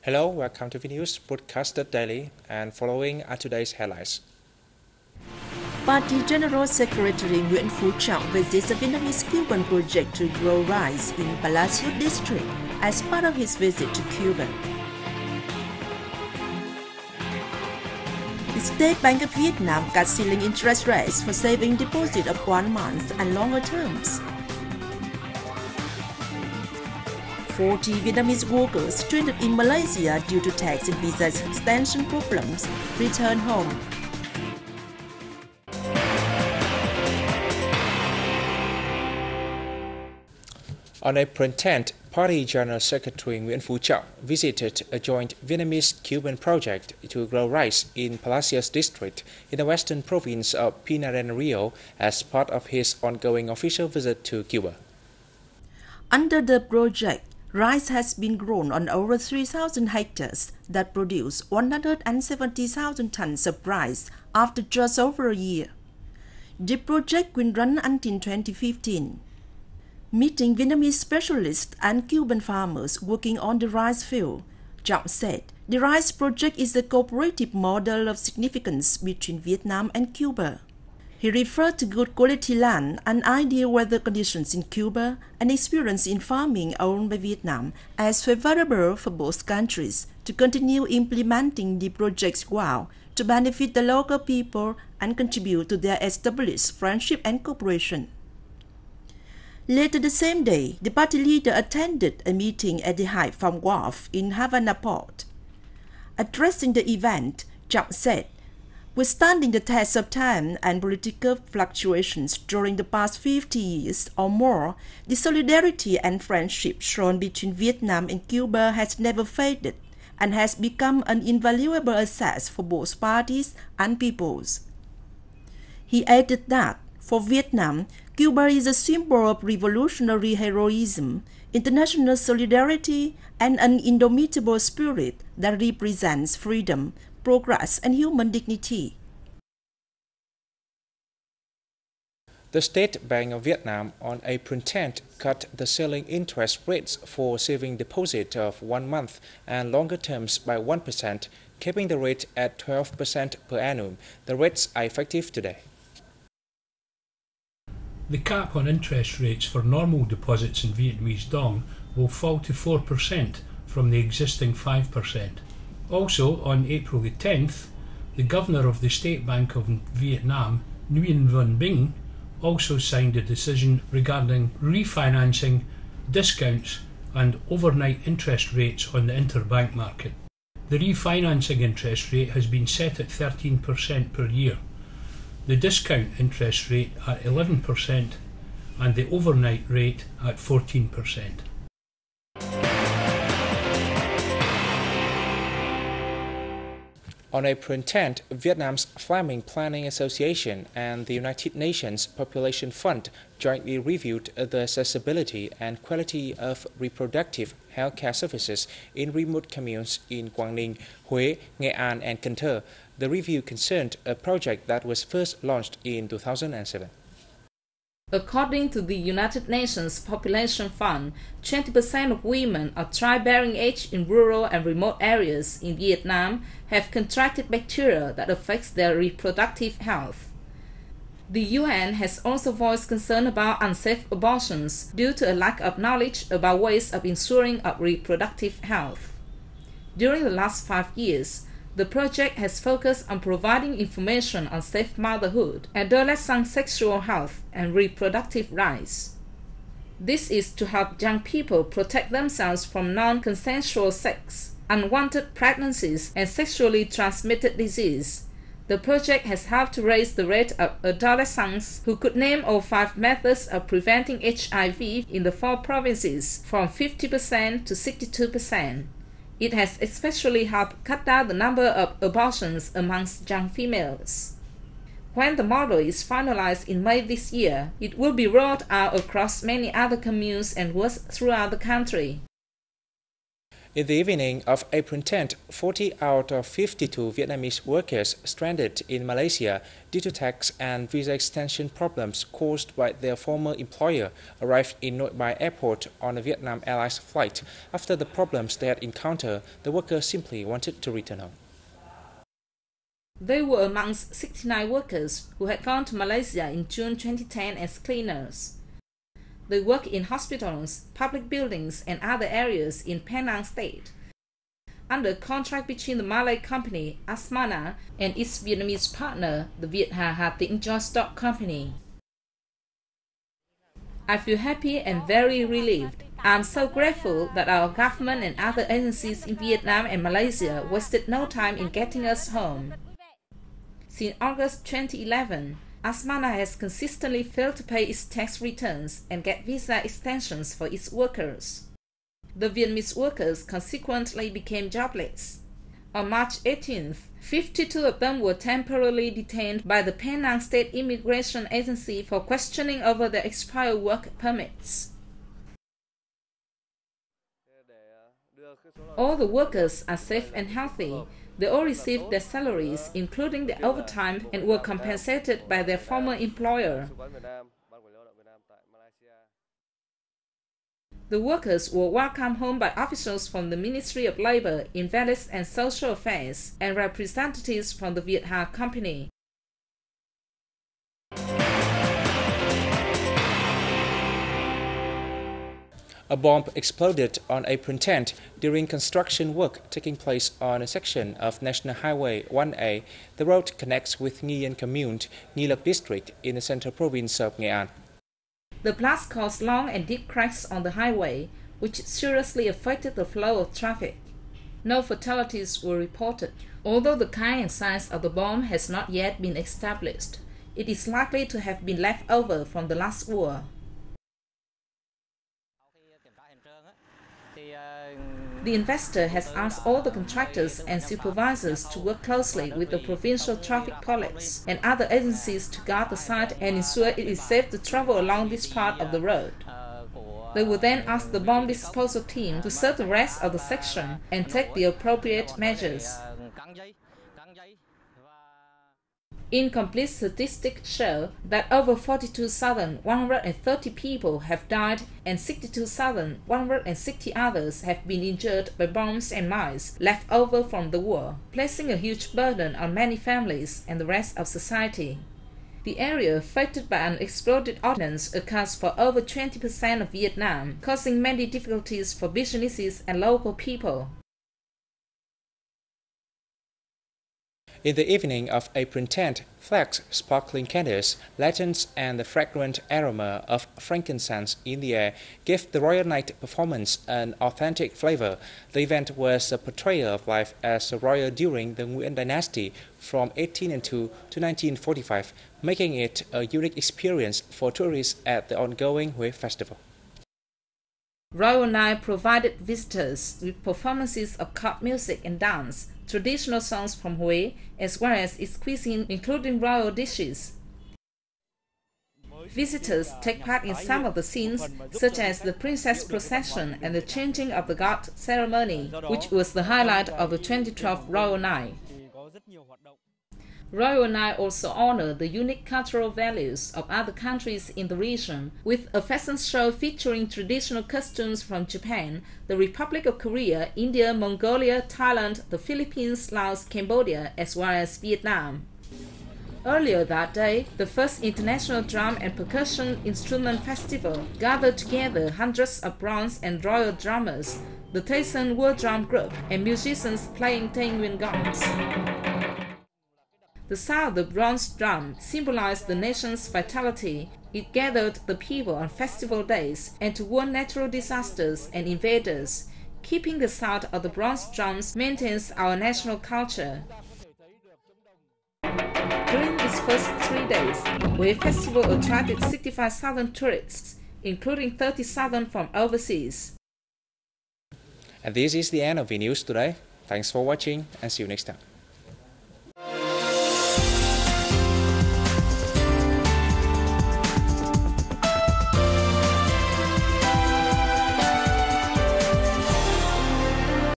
Hello, welcome to VNews Broadcasted Daily, and following are today's headlines. Party General Secretary Nguyễn Phú Trọng visits a Vietnamese-Cuban project to grow rice in Palacio District as part of his visit to Cuba. The State Bank of Vietnam cut ceiling interest rates for saving deposit of 1 month and longer terms. 40 Vietnamese workers stranded in Malaysia due to tax and visa extension problems return home. On April 10th, Party General Secretary Nguyễn Phú Trọng visited a joint Vietnamese-Cuban project to grow rice in Palacios District in the western province of Rio as part of his ongoing official visit to Cuba. Under the project, rice has been grown on over 3,000 hectares that produce 170,000 tons of rice after just over a year. The project will run until 2015. Meeting Vietnamese specialists and Cuban farmers working on the rice field, Trọng said the rice project is a cooperative model of significance between Vietnam and Cuba. He referred to good quality land and ideal weather conditions in Cuba and experience in farming owned by Vietnam as favorable for both countries to continue implementing the project's goal to benefit the local people and contribute to their established friendship and cooperation. Later the same day, the party leader attended a meeting at the Hải Phòng Wharf in Havana Port. Addressing the event, Trọng said, withstanding the test of time and political fluctuations during the past 50 years or more, the solidarity and friendship shown between Vietnam and Cuba has never faded and has become an invaluable asset for both parties and peoples. He added that, for Vietnam, Cuba is a symbol of revolutionary heroism, international solidarity, and an indomitable spirit that represents freedom, progress, and human dignity. The State Bank of Vietnam on April 10th cut the ceiling interest rates for saving deposit of 1 month and longer terms by 1%, keeping the rate at 12% per annum. The rates are effective today. The cap on interest rates for normal deposits in Vietnamese dong will fall to 4% from the existing 5%. Also, on April the 10th, the Governor of the State Bank of Vietnam, Nguyen Van Binh, also signed a decision regarding refinancing, discounts and overnight interest rates on the interbank market. The refinancing interest rate has been set at 13% per year, the discount interest rate at 11% and the overnight rate at 14%. On April 10th, Vietnam's Farming Planning Association and the United Nations Population Fund jointly reviewed the accessibility and quality of reproductive healthcare services in remote communes in Quảng Ninh, Huế, Nghệ An, and Cần Thơ. The review concerned a project that was first launched in 2007. According to the United Nations Population Fund, 20% of women of childbearing age in rural and remote areas in Vietnam have contracted bacteria that affects their reproductive health. The UN has also voiced concern about unsafe abortions due to a lack of knowledge about ways of ensuring reproductive health. During the last 5 years, the project has focused on providing information on safe motherhood, adolescent sexual health, and reproductive rights. This is to help young people protect themselves from non-consensual sex, unwanted pregnancies, and sexually transmitted disease. The project has helped to raise the rate of adolescents who could name all 5 methods of preventing HIV in the 4 provinces from 50% to 62%. It has especially helped cut down the number of abortions amongst young females. When the model is finalized in May this year, it will be rolled out across many other communes and wards throughout the country. In the evening of April 10th, 40 out of 52 Vietnamese workers stranded in Malaysia due to tax and visa extension problems caused by their former employer arrived in Nội Bài airport on a Vietnam Airlines flight. After the problems they had encountered, the workers simply wanted to return home. They were amongst 69 workers who had gone to Malaysia in June 2010 as cleaners. They work in hospitals, public buildings and other areas in Penang State, under a contract between the Malay company Asmana and its Vietnamese partner, the Viet Ha Tiếng Joint Stock Company. I feel happy and very relieved. I am so grateful that our government and other agencies in Vietnam and Malaysia wasted no time in getting us home. Since August 2011, Asmana has consistently failed to pay its tax returns and get visa extensions for its workers. The Vietnamese workers consequently became jobless. On March 18th, 52 of them were temporarily detained by the Penang State Immigration Agency for questioning over their expired work permits. All the workers are safe and healthy. They all received their salaries, including the overtime, and were compensated by their former employer. The workers were welcomed home by officials from the Ministry of Labor, Invalids and Social Affairs, and representatives from the Viet Ha Company. A bomb exploded on April 10th during construction work taking place on a section of National Highway 1A. The road connects with Nghi Yên Commune, Nghi Lộc District in the central province of Nghệ An. The blast caused long and deep cracks on the highway, which seriously affected the flow of traffic. No fatalities were reported. Although the kind and size of the bomb has not yet been established, it is likely to have been left over from the last war. The investor has asked all the contractors and supervisors to work closely with the provincial traffic police and other agencies to guard the site and ensure it is safe to travel along this part of the road. They will then ask the bomb disposal team to search the rest of the section and take the appropriate measures. Incomplete statistics show that over 42,130 people have died and 62,160 others have been injured by bombs and mines left over from the war, placing a huge burden on many families and the rest of society. The area affected by unexploded ordnance accounts for over 20% of Vietnam, causing many difficulties for businesses and local people. In the evening of April 10th, flags, sparkling candles, lanterns, and the fragrant aroma of frankincense in the air gave the Royal Night performance an authentic flavor. The event was a portrayal of life as a royal during the Nguyen dynasty from 1802 to 1945, making it a unique experience for tourists at the ongoing Huế Festival. Royal Night provided visitors with performances of court music and dance, traditional songs from Huế, as well as its cuisine including royal dishes. Visitors take part in some of the scenes, such as the princess procession and the changing of the guard ceremony, which was the highlight of the 2012 Royal Night. Royal Night also honored the unique cultural values of other countries in the region, with a fashion show featuring traditional costumes from Japan, the Republic of Korea, India, Mongolia, Thailand, the Philippines, Laos, Cambodia, as well as Vietnam. Earlier that day, the first International Drum and Percussion Instrument Festival gathered together hundreds of bronze and royal drummers, the Tay Son World Drum Group, and musicians playing Tây Nguyên gongs. The sound of the bronze drum symbolized the nation's vitality. It gathered the people on festival days and to warn natural disasters and invaders. Keeping the sound of the bronze drums maintains our national culture. During its first 3 days, Huế Festival attracted 65,000 tourists, including 30,000 from overseas. And this is the end of the news today. Thanks for watching and see you next time.